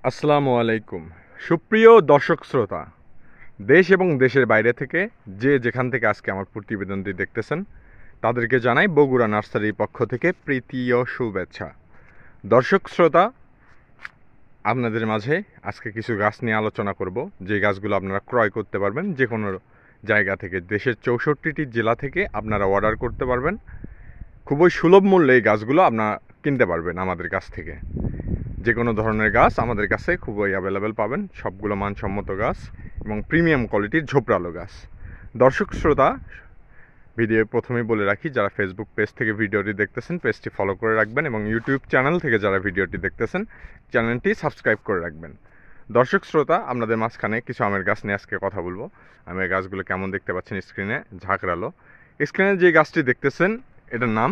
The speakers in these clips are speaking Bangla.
আসসালামু আলাইকুম। সুপ্রিয় দর্শক শ্রোতা, দেশ এবং দেশের বাইরে থেকে যে যেখান থেকে আজকে আমার প্রতিবেদনটি দেখতেছেন তাদেরকে জানাই বগুড়া নার্সারির পক্ষ থেকে প্রীতি ও শুভেচ্ছা। দর্শক শ্রোতা, আপনাদের মাঝে আজকে কিছু গাছ নিয়ে আলোচনা করব, যে গাছগুলো আপনারা ক্রয় করতে পারবেন যে কোনো জায়গা থেকে। দেশের 64টি জেলা থেকে আপনারা অর্ডার করতে পারবেন। খুবই সুলভ মূল্যে এই গাছগুলো আপনারা কিনতে পারবেন আমাদের কাছ থেকে। যে কোনো ধরনের গাছ আমাদের কাছে খুবই অ্যাভেলেবেল পাবেন, সবগুলো মানসম্মত গাছ এবং প্রিমিয়াম কোয়ালিটির ঝোপড়ালো গাছ। দর্শক শ্রোতা, ভিডিও প্রথমেই বলে রাখি, যারা ফেসবুক পেজ থেকে ভিডিওটি দেখতেছেন পেজটি ফলো করে রাখবেন এবং ইউটিউব চ্যানেল থেকে যারা ভিডিওটি দেখতেছেন চ্যানেলটি সাবস্ক্রাইব করে রাখবেন। দর্শক শ্রোতা, আপনাদের মাঝখানে কিছু আমের গাছ নিয়ে আজকে কথা বলবো। আমের গাছগুলো কেমন দেখতে পাচ্ছেন স্ক্রিনে ঝাঁকড়ালো। স্ক্রিনে যে গাছটি দেখতেছেন এটার নাম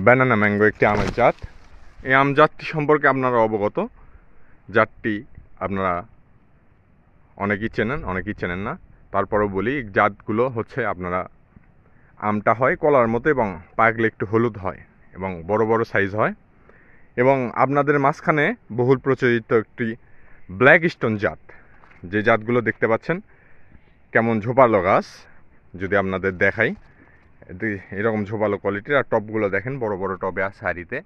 ব্যানানা ম্যাঙ্গো, একটি আমের জাত। এই আম জাতটি সম্পর্কে আপনারা অবগত। জাতটি আপনারা অনেকেই চেনেন, অনেকেই চেনেন না, তারপরেও বলি। জাতগুলো হচ্ছে আপনারা আমটা হয় কলার মতো এবং পাকলে একটু হলুদ হয় এবং বড় বড় সাইজ হয়। এবং আপনাদের মাঝখানে বহুল প্রচলিত একটি ব্ল্যাক স্টোন জাত, যে জাতগুলো দেখতে পাচ্ছেন কেমন ঝোপালো গাছ, যদি আপনাদের দেখাই এরকম ঝোপালো কোয়ালিটির। আর টপগুলো দেখেন বড় বড় টবে আছে হাড়িতে।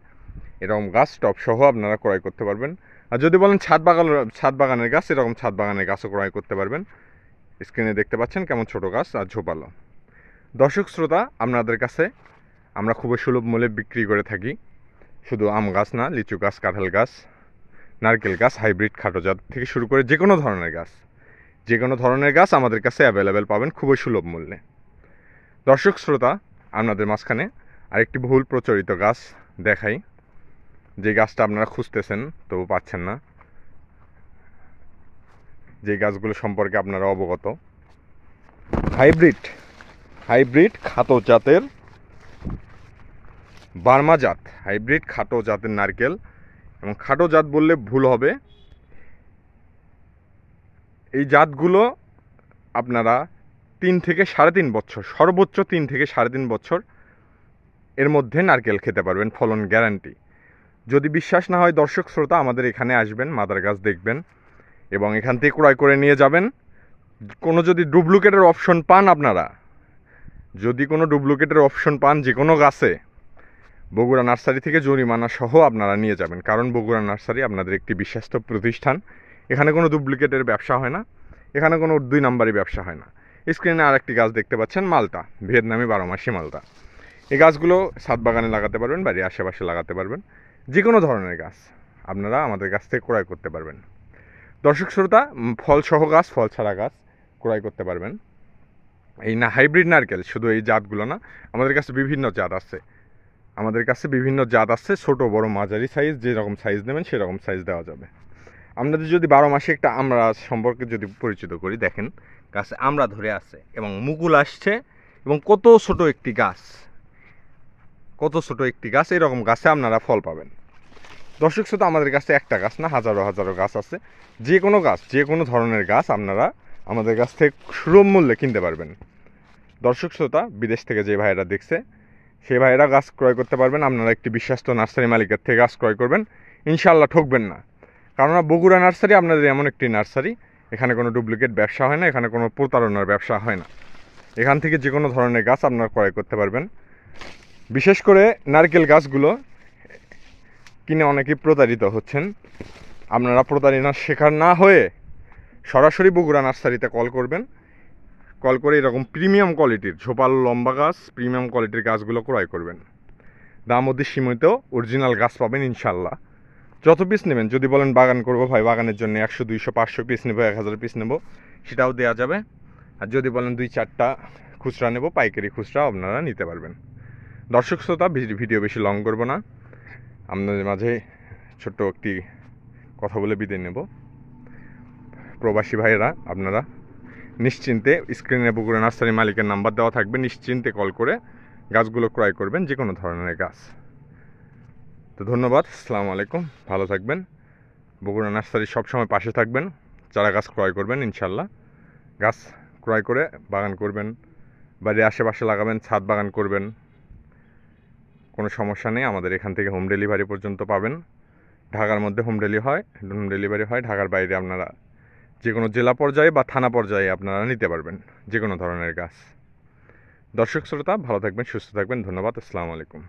এরকম গাছ টপ সহ আপনারা ক্রয় করতে পারবেন। আর যদি বলেন ছাদ বাগানের গাছ, এরকম ছাদ বাগানের গাছও ক্রয় করতে পারবেন। স্ক্রিনে দেখতে পাচ্ছেন কেমন ছোট গাছ আর ঝোপালো। দর্শক শ্রোতা, আপনাদের কাছে আমরা খুবই সুলভ মূল্যে বিক্রি করে থাকি। শুধু আম গাছ না, লিচু গাছ, কাঁঠাল গাছ, নারকেল গাছ, হাইব্রিড খাটো জাত থেকে শুরু করে যে কোনো ধরনের গাছ আমাদের কাছে অ্যাভেলেবেল পাবেন খুবই সুলভ মূল্যে। দর্শক শ্রোতা, আপনাদের মাঝখানে আরেকটি বহুল প্রচলিত গাছ দেখাই, যে গাছটা আপনারা খুঁজতেছেন তবু পাচ্ছেন না, যে গাছগুলো সম্পর্কে আপনারা অবগত। হাইব্রিড খাটো জাতের বার্মা জাত, হাইব্রিড খাটো জাতের নারকেল। এবং খাটো জাত বললে ভুল হবে, এই জাতগুলো আপনারা 3 থেকে 3.5 বছর, সর্বোচ্চ 3 থেকে 3.5 বছর এর মধ্যে নারকেল খেতে পারবেন, ফলন গ্যারান্টি। যদি বিশ্বাস না হয় দর্শক শ্রোতা, আমাদের এখানে আসবেন, মাদার গাছ দেখবেন এবং এখান থেকে ক্রয় করে নিয়ে যাবেন। কোনো যদি ডুপ্লিকেটের অপশন পান, আপনারা যদি কোনো ডুপ্লিকেটের অপশন পান যে কোনো গাছে, বগুড়া নার্সারি থেকে জরিমানা সহ আপনারা নিয়ে যাবেন। কারণ বগুড়া নার্সারি আপনাদের একটি বিশ্বস্ত প্রতিষ্ঠান, এখানে কোনো ডুপ্লিকেটের ব্যবসা হয় না, এখানে কোনো 2 নাম্বারি ব্যবসা হয় না। স্ক্রিনে আর একটি গাছ দেখতে পাচ্ছেন, মালটা, ভিয়েতনামি 12 মাসি মালটা। এই গাছগুলো ছাদ বাগানে লাগাতে পারবেন, বাড়ির আশেপাশে লাগাতে পারবেন। যে কোনো ধরনের গাছ আপনারা আমাদের কাছ থেকে ক্রয় করতে পারবেন। দর্শক শ্রোতা, ফল সহ গাছ, ফল ছাড়া গাছ ক্রয় করতে পারবেন। এই না হাইব্রিড নারকেল শুধু এই জাতগুলো না, আমাদের কাছে বিভিন্ন জাত আছে, ছোট বড় মাঝারি সাইজ, যেরকম সাইজ নেবেন সেরকম সাইজ দেওয়া যাবে। আপনাদের যদি 12 মাসে একটা আমরা সম্পর্কে যদি পরিচিত করি, দেখেন গাছে আমরা ধরে আছে এবং মুকুল আসছে এবং কত ছোট একটি গাছ, এরকম গাছে আপনারা ফল পাবেন। দর্শক শ্রোতা, আমাদের কাছে একটা গাছ না, হাজারো হাজারো গাছ আছে। যে কোনো গাছ, যে কোনো ধরনের গাছ আপনারা আমাদের কাছ থেকে সুলভ মূল্যে কিনতে পারবেন। দর্শক শ্রোতা, বিদেশ থেকে যে ভাইয়েরা দেখছে সেই ভাইয়েরা গাছ ক্রয় করতে পারবেন। আপনারা একটি বিশ্বস্ত নার্সারি মালিকের থেকে গাছ ক্রয় করবেন, ইনশাআল্লাহ ঠকবেন না। কারণ বগুড়া নার্সারি আপনাদের এমন একটি নার্সারি, এখানে কোনো ডুপ্লিকেট ব্যবসা হয় না, এখানে কোনো প্রতারণার ব্যবসা হয় না। এখান থেকে যে কোনো ধরনের গাছ আপনারা ক্রয় করতে পারবেন। বিশেষ করে নারকেল গাছগুলো কিনে অনেকেই প্রতারিত হচ্ছেন। আপনারা প্রতারণার শিকার না হয়ে সরাসরি বগুড়া নার্সারিতে কল করবেন। কল করে এরকম প্রিমিয়াম কোয়ালিটির ঝোপাল লম্বা গাছ, প্রিমিয়াম কোয়ালিটির গাছগুলো ক্রয় করবেন। দাম অতি সীমিত, অরিজিনাল গাছ পাবেন ইনশাল্লাহ। যত পিস নেবেন, যদি বলেন বাগান করবো ভাই, বাগানের জন্য 100, 200, 500 পিস নেবো, 1000 পিস নেবো, সেটাও দেওয়া যাবে। আর যদি বলেন 2-4টা খুচরা নেবো, পাইকারি খুচরা আপনারা নিতে পারবেন। দর্শক শ্রোতা, ভিডিও বেশি লং করবো না, আপনাদের মাঝে ছোট্ট একটি কথা বলে বিদায় নেব। প্রবাসী ভাইয়েরা, আপনারা নিশ্চিন্তে স্ক্রিনে বগুড়া নার্সারি মালিকের নাম্বার দেওয়া থাকবে, নিশ্চিন্তে কল করে গাছগুলো ক্রয় করবেন, যে কোনো ধরনের গাছ। তো ধন্যবাদ, আসসালামু আলাইকুম, ভালো থাকবেন। বগুড়া নার্সারি সবসময় পাশে থাকবেন। চারা গাছ ক্রয় করবেন, ইনশাল্লাহ গাছ ক্রয় করে বাগান করবেন, বাড়ির আশেপাশে লাগাবেন, ছাদ বাগান করবেন, কোনো সমস্যা নেই। আমাদের এখান থেকে হোম ডেলিভারি পর্যন্ত পাবেন। ঢাকার মধ্যে হোম ডেলিভারি হয়। ঢাকার বাইরে আপনারা যে কোনো জেলা পর্যায়ে বা থানা পর্যায়ে আপনারা নিতে পারবেন যে কোনো ধরনের গাছ। দর্শক শ্রোতা, ভালো থাকবেন, সুস্থ থাকবেন। ধন্যবাদ। আসসালামু আলাইকুম।